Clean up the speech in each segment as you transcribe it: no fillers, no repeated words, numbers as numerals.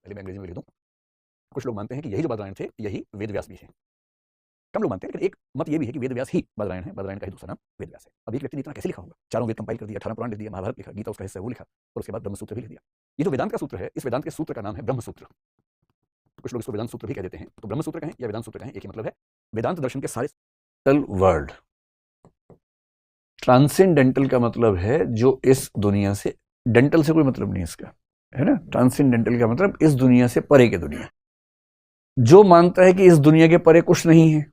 पहले मैं अंग्रेजी में लिख दूं। कुछ लोग मानते हैं कि यही जो बादरायण थे यही वेद व्यास भी हैं। कम लोग मानते हैं, लेकिन एक मत ये भी है कि वेद व्यास ही बादरायण है, बादरायण का ही दूसरा नाम वेद व्यास है। अब एक व्यक्ति ने इतना कैसे लिखा होगा? चारों वेद कंपाइल कर दिया, 18 पुराण लिख दिया, महाभारत लिखा, गीता उसका हिस्सा है वो लिखा, और उसके बाद ब्रह्म सूत्र भी लिख दिया। ये जो वेदांत का सूत्र है, इस वेदांत के सूत्र का नाम है ब्रह्म सूत्र। कुछ लोग इसको वेदांत सूत्र भी कह देते हैं। तो ब्रह्म सूत्र कहें या वेदांत सूत्र कहें, एक ही मतलब है। वेदांत दर्शन के सारे वर्ड, ट्रांसेंडेंटल का मतलब है जो इस दुनिया से, डेंटल से कोई मतलब नहीं इसका, है ना। ट्रांसेंडेंटल का मतलब इस दुनिया से परे की दुनिया। जो मानता है कि इस दुनिया के परे कुछ नहीं है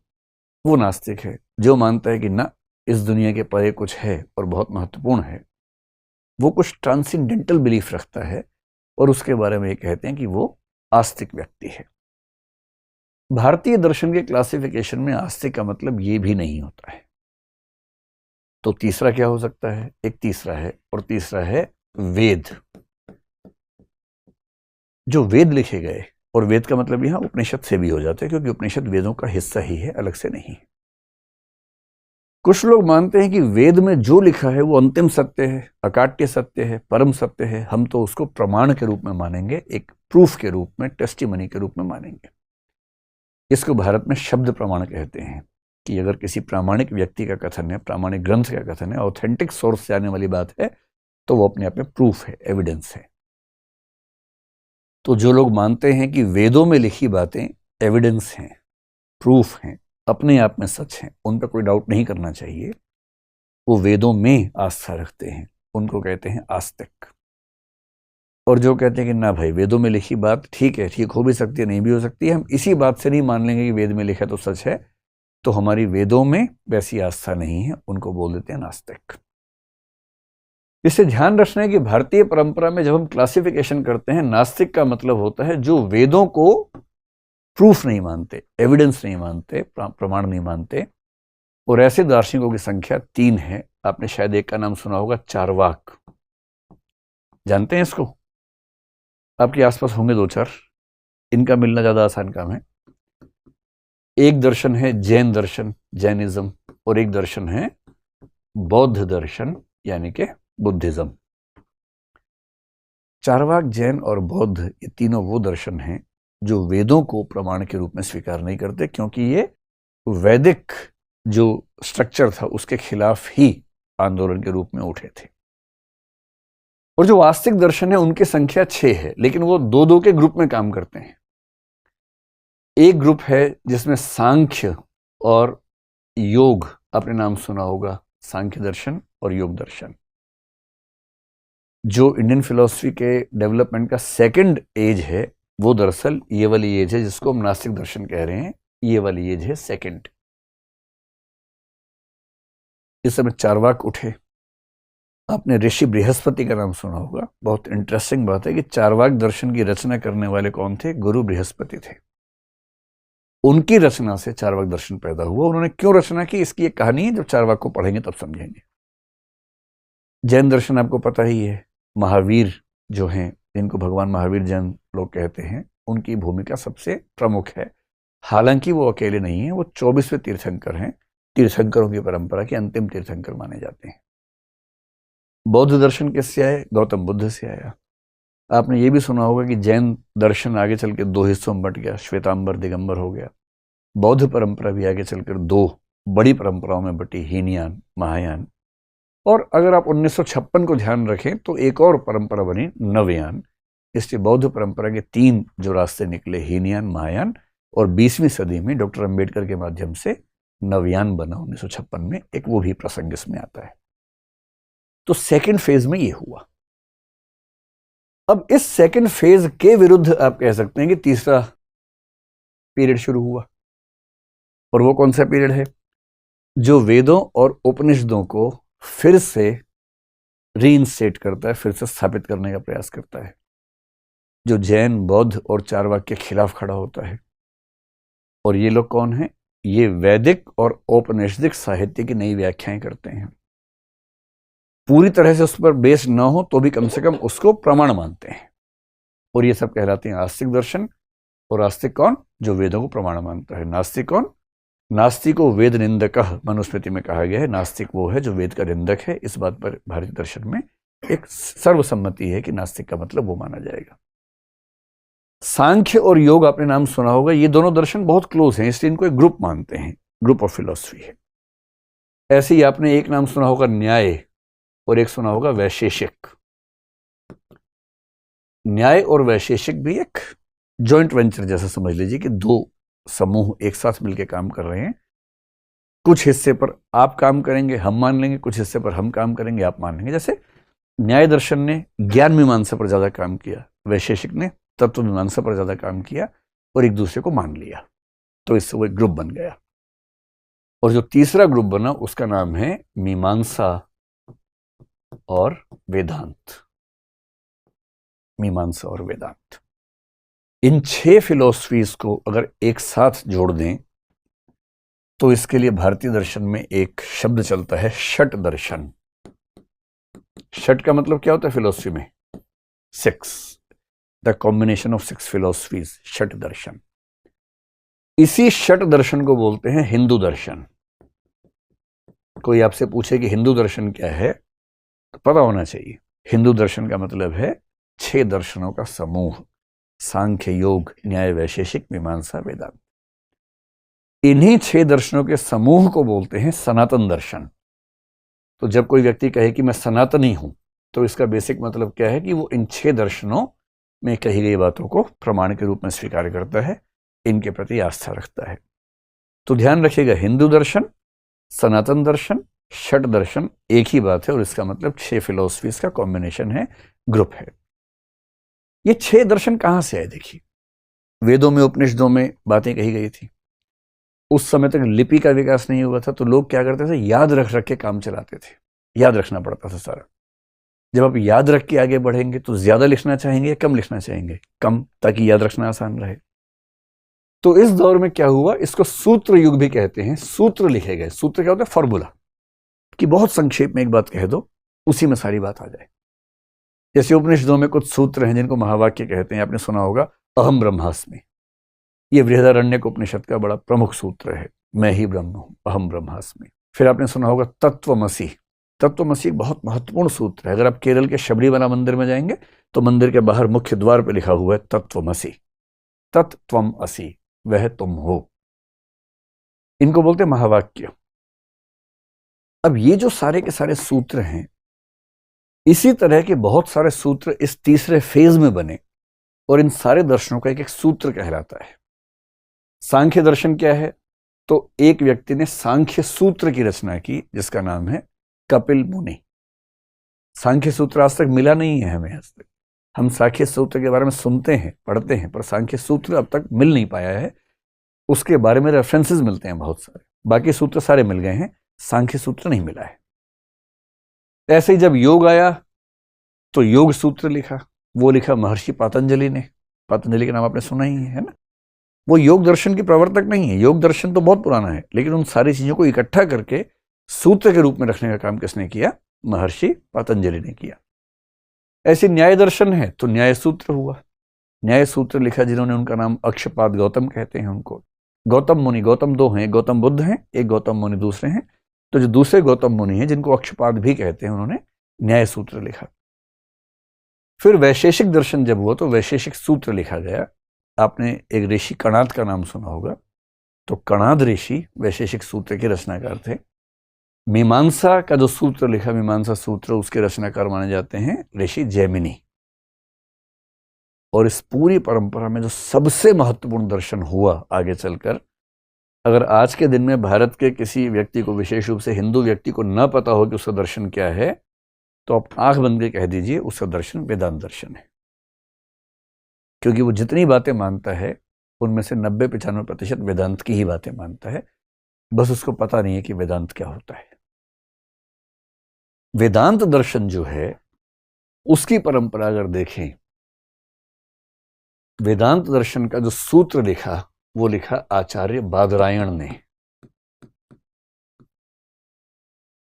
वो नास्तिक है। जो मानता है कि ना, इस दुनिया के परे कुछ है और बहुत महत्वपूर्ण है, वो कुछ ट्रांसेंडेंटल बिलीफ रखता है, और उसके बारे में ये कहते हैं कि वो आस्तिक व्यक्ति है। भारतीय दर्शन के क्लासिफिकेशन में आस्तिक का मतलब ये भी नहीं होता है। तो तीसरा क्या हो सकता है? एक तीसरा है, और तीसरा है वेद। जो वेद लिखे गए, और वेद का मतलब यहां उपनिषद से भी हो जाता है, क्योंकि उपनिषद वेदों का हिस्सा ही है, अलग से नहीं। कुछ लोग मानते हैं कि वेद में जो लिखा है वो अंतिम सत्य है, अकाट्य सत्य है, परम सत्य है। हम तो उसको प्रमाण के रूप में मानेंगे, एक प्रूफ के रूप में, टेस्टिमनी के रूप में मानेंगे। इसको भारत में शब्द प्रमाण कहते हैं, कि अगर किसी प्रामाणिक व्यक्ति का कथन है, प्रामाणिक ग्रंथ का कथन है, ऑथेंटिक सोर्स से आने वाली बात है, तो वो अपने आप में प्रूफ है, एविडेंस है। तो जो लोग मानते हैं कि वेदों में लिखी बातें एविडेंस हैं, प्रूफ हैं, अपने आप में सच हैं, उन पर कोई डाउट नहीं करना चाहिए, वो वेदों में आस्था रखते हैं, उनको कहते हैं आस्तिक। और जो कहते हैं कि ना भाई, वेदों में लिखी बात ठीक है, ठीक हो भी सकती है, नहीं भी हो सकती है, हम इसी बात से नहीं मान लेंगे कि वेद में लिखा तो सच है, तो हमारी वेदों में वैसी आस्था नहीं है, उनको बोल देते हैं नास्तिक। इससे ध्यान रखना है कि भारतीय परंपरा में जब हम क्लासिफिकेशन करते हैं, नास्तिक का मतलब होता है जो वेदों को प्रूफ नहीं मानते, एविडेंस नहीं मानते, प्रमाण नहीं मानते। और ऐसे दार्शनिकों की संख्या 3 है। आपने शायद एक का नाम सुना होगा, चारवाक। जानते हैं इसको? आपके आसपास होंगे 2-4। इनका मिलना ज्यादा आसान काम है। एक दर्शन है जैन दर्शन, जैनिज्म, और एक दर्शन है बौद्ध दर्शन, यानी कि बुद्धिज्म। चारवाक, जैन और बौद्ध, ये तीनों वो दर्शन हैं जो वेदों को प्रमाण के रूप में स्वीकार नहीं करते, क्योंकि ये वैदिक जो स्ट्रक्चर था उसके खिलाफ ही आंदोलन के रूप में उठे थे। और जो वास्तविक दर्शन है उनकी संख्या 6 है, लेकिन वो 2-2 के ग्रुप में काम करते हैं। एक ग्रुप है जिसमें सांख्य और योग, आपने नाम सुना होगा, सांख्य दर्शन और योग दर्शन। जो इंडियन फिलॉसफी के डेवलपमेंट का सेकंड एज है, वो दरअसल ये वाली एज है जिसको हम नास्तिक दर्शन कह रहे हैं। ये वाली एज है सेकंड। इस समय चारवाक उठे। आपने ऋषि बृहस्पति का नाम सुना होगा। बहुत इंटरेस्टिंग बात है कि चारवाक दर्शन की रचना करने वाले कौन थे? गुरु बृहस्पति थे। उनकी रचना से चारवाक दर्शन पैदा हुआ। उन्होंने क्यों रचना की, इसकी एक कहानी है, जब चारवाक को पढ़ेंगे तब समझेंगे। जैन दर्शन आपको पता ही है। महावीर जो हैं, जिनको भगवान महावीर जैन लोग कहते हैं, उनकी भूमिका सबसे प्रमुख है। हालांकि वो अकेले नहीं है, वो 24वें तीर्थंकर हैं। तीर्थंकरों की परंपरा के अंतिम तीर्थंकर माने जाते हैं। बौद्ध दर्शन किससे आए? गौतम बुद्ध से आया। आपने ये भी सुना होगा कि जैन दर्शन आगे चल के 2 हिस्सों में बट गया, श्वेतांबर, दिगंबर हो गया। बौद्ध परंपरा भी आगे चलकर 2 बड़ी परंपराओं में बटी, हीनयान, महायान। और अगर आप 1956 को ध्यान रखें तो एक और परंपरा बनी, नवयान। इसलिए बौद्ध परंपरा के 3 जो रास्ते निकले, हीनयान, महायान, और 20वीं सदी में डॉक्टर अंबेडकर के माध्यम से नवयान बना 1956 में। एक वो भी प्रसंग इसमें आता है। तो सेकंड फेज में ये हुआ। अब इस सेकंड फेज के विरुद्ध आप कह सकते हैं कि तीसरा पीरियड शुरू हुआ। और वो कौन सा पीरियड है? जो वेदों और उपनिषदों को फिर से रीइंस्टेट करता है, फिर से स्थापित करने का प्रयास करता है। जो जैन, बौद्ध और चारवाक के खिलाफ खड़ा होता है। और ये लोग कौन हैं? ये वैदिक और औपनिषदिक साहित्य की नई व्याख्याएं करते हैं। पूरी तरह से उस पर बेस्ड ना हो तो भी कम से कम उसको प्रमाण मानते हैं। और ये सब कहलाते हैं आस्तिक दर्शन। और आस्तिक कौन? जो वेदों को प्रमाण मानता है। नास्तिक कौन? नास्तिको वेद निंदकः मनुस्मृति में कहा गया है। नास्तिक वो है जो वेद का निंदक है। इस बात पर भारतीय दर्शन में एक सर्वसम्मति है कि नास्तिक का मतलब वो माना जाएगा। सांख्य और योग आपने नाम सुना होगा, ये दोनों दर्शन बहुत क्लोज हैं, इसलिए इनको एक ग्रुप मानते हैं, ग्रुप ऑफ फिलॉसफी है। ऐसे ही आपने एक नाम सुना होगा न्याय और एक सुना होगा वैशेषिक। न्याय और वैशेषिक भी एक जॉइंट वेंचर जैसा समझ लीजिए कि दो समूह एक साथ मिलकर काम कर रहे हैं। कुछ हिस्से पर आप काम करेंगे, हम मान लेंगे, कुछ हिस्से पर हम काम करेंगे, आप मान लेंगे। जैसे न्याय दर्शन ने ज्ञान मीमांसा पर ज्यादा काम किया, वैशेषिक ने तत्व मीमांसा पर ज्यादा काम किया और एक दूसरे को मान लिया, तो इससे वो एक ग्रुप बन गया। और जो तीसरा ग्रुप बना उसका नाम है मीमांसा और वेदांत। मीमांसा और वेदांत, इन 6 फिलॉसफीज को अगर एक साथ जोड़ दें तो इसके लिए भारतीय दर्शन में एक शब्द चलता है षट दर्शन। षट का मतलब क्या होता है फिलॉसफी में? 6, द कॉम्बिनेशन ऑफ 6 फिलॉसफीज, षट दर्शन। इसी षट दर्शन को बोलते हैं हिंदू दर्शन। कोई आपसे पूछे कि हिंदू दर्शन क्या है तो पता होना चाहिए, हिंदू दर्शन का मतलब है 6 दर्शनों का समूह, सांख्य, योग, न्याय, वैशेषिक, मीमांसा, वेदांत। इन्हीं 6 दर्शनों के समूह को बोलते हैं सनातन दर्शन। तो जब कोई व्यक्ति कहे कि मैं सनातनी हूं तो इसका बेसिक मतलब क्या है कि वो इन 6 दर्शनों में कही गई बातों को प्रमाण के रूप में स्वीकार करता है, इनके प्रति आस्था रखता है। तो ध्यान रखिएगा, हिंदू दर्शन, सनातन दर्शन, षट दर्शन एक ही बात है और इसका मतलब 6 फिलॉसफीज का कॉम्बिनेशन है, ग्रुप है। ये 6 दर्शन कहां से आए? देखिए, वेदों में, उपनिषदों में बातें कही गई थी। उस समय तक लिपि का विकास नहीं हुआ था, तो लोग क्या करते थे, याद रख रख के काम चलाते थे, याद रखना पड़ता था सारा। जब आप याद रख के आगे बढ़ेंगे तो ज्यादा लिखना चाहेंगे या कम लिखना चाहेंगे? कम, ताकि याद रखना आसान रहे। तो इस दौर में क्या हुआ, इसको सूत्र युग भी कहते हैं। सूत्र लिखे गए। सूत्र क्या होता है? फॉर्मूला, कि बहुत संक्षेप में एक बात कह दो, उसी में सारी बात आ जाए। जैसे उपनिषदों में कुछ सूत्र हैं जिनको महावाक्य कहते हैं। आपने सुना होगा अहम ब्रह्मास्मि, ये बृहदारण्यक उपनिषद का बड़ा प्रमुख सूत्र है, मैं ही ब्रह्म हूं, अहम ब्रह्मास्मि। फिर आपने सुना होगा तत्वमसि। तत्वमसि एक बहुत महत्वपूर्ण सूत्र है। अगर आप केरल के शबरीमला मंदिर में जाएंगे तो मंदिर के बाहर मुख्य द्वार पर लिखा हुआ है तत्वमसि, तत्त्वम असि, वह तुम हो। इनको बोलते हैं महावाक्य। अब ये जो सारे के सारे सूत्र हैं, इसी तरह के बहुत सारे सूत्र इस तीसरे फेज में बने और इन सारे दर्शनों का एक एक सूत्र कहलाता है। सांख्य दर्शन क्या है? तो एक व्यक्ति ने सांख्य सूत्र की रचना की जिसका नाम है कपिल मुनि। सांख्य सूत्र आज तक मिला नहीं है हमें। आज तक हम सांख्य सूत्र के बारे में सुनते हैं, पढ़ते हैं, पर सांख्य सूत्र अब तक मिल नहीं पाया है। उसके बारे में रेफरेंसेस मिलते हैं बहुत सारे, बाकी सूत्र सारे मिल गए हैं, सांख्य सूत्र नहीं मिला है। ऐसे ही जब योग आया तो योग सूत्र लिखा, वो लिखा महर्षि पतंजलि ने। पतंजलि का नाम आपने सुना ही है ना। वो योग दर्शन की प्रवर्तक नहीं है, योग दर्शन तो बहुत पुराना है, लेकिन उन सारी चीजों को इकट्ठा करके सूत्र के रूप में रखने का काम किसने किया? महर्षि पतंजलि ने किया। ऐसे न्याय दर्शन है तो न्याय सूत्र हुआ, न्याय सूत्र लिखा जिन्होंने, उनका नाम अक्षपाद गौतम कहते हैं उनको। गौतम मुनि, गौतम 2 हैं, गौतम बुद्ध हैं, एक गौतम मुनि दूसरे हैं। तो जो दूसरे गौतम मुनि हैं जिनको अक्षपाद भी कहते हैं, उन्होंने न्याय सूत्र लिखा। फिर वैशेषिक दर्शन जब हुआ तो वैशेषिक सूत्र लिखा गया। आपने एक ऋषि कणाद का नाम सुना होगा, तो कणाद ऋषि वैशेषिक सूत्र के रचनाकार थे। मीमांसा का जो सूत्र लिखा, मीमांसा सूत्र, उसके रचनाकार माने जाते हैं ऋषि जैमिनी। और इस पूरी परंपरा में जो सबसे महत्वपूर्ण दर्शन हुआ आगे चलकर, अगर आज के दिन में भारत के किसी व्यक्ति को, विशेष रूप से हिंदू व्यक्ति को न पता हो कि उसका दर्शन क्या है, तो आप आंख बंद के कह दीजिए उसका दर्शन वेदांत दर्शन है। क्योंकि वो जितनी बातें मानता है उनमें से 90-95% वेदांत की ही बातें मानता है, बस उसको पता नहीं है कि वेदांत क्या होता है। वेदांत दर्शन जो है उसकी परंपरा अगर देखें, वेदांत दर्शन का जो सूत्र लिखा वो लिखा आचार्य बादरायण ने।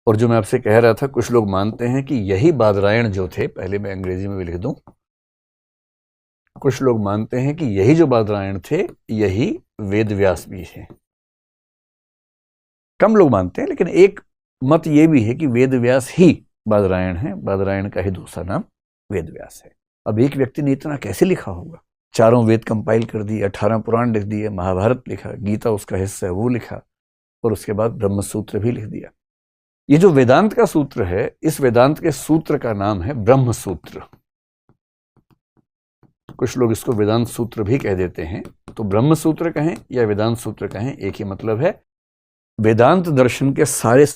और जो मैं आपसे कह रहा था, कुछ लोग मानते हैं कि यही बादरायण जो थे, पहले मैं अंग्रेजी में भी लिख दूं, कुछ लोग मानते हैं कि यही जो बादरायण थे यही वेद व्यास भी है। कम लोग मानते हैं, लेकिन एक मत ये भी है कि वेद व्यास ही बादरायण है, बादरायण का ही दूसरा नाम वेद व्यास है। अब एक व्यक्ति ने इतना कैसे लिखा होगा? चारों वेद कंपाइल कर दिए, 18 पुराण लिख दिए, महाभारत लिखा, गीता उसका हिस्सा है वो लिखा, और उसके बाद ब्रह्म सूत्र भी लिख दिया। ये जो वेदांत का सूत्र है, इस वेदांत के सूत्र का नाम है ब्रह्म सूत्र। कुछ लोग इसको वेदांत सूत्र भी कह देते हैं। तो ब्रह्म सूत्र कहें या वेदांत सूत्र कहें, एक ही मतलब है। वेदांत दर्शन के सारे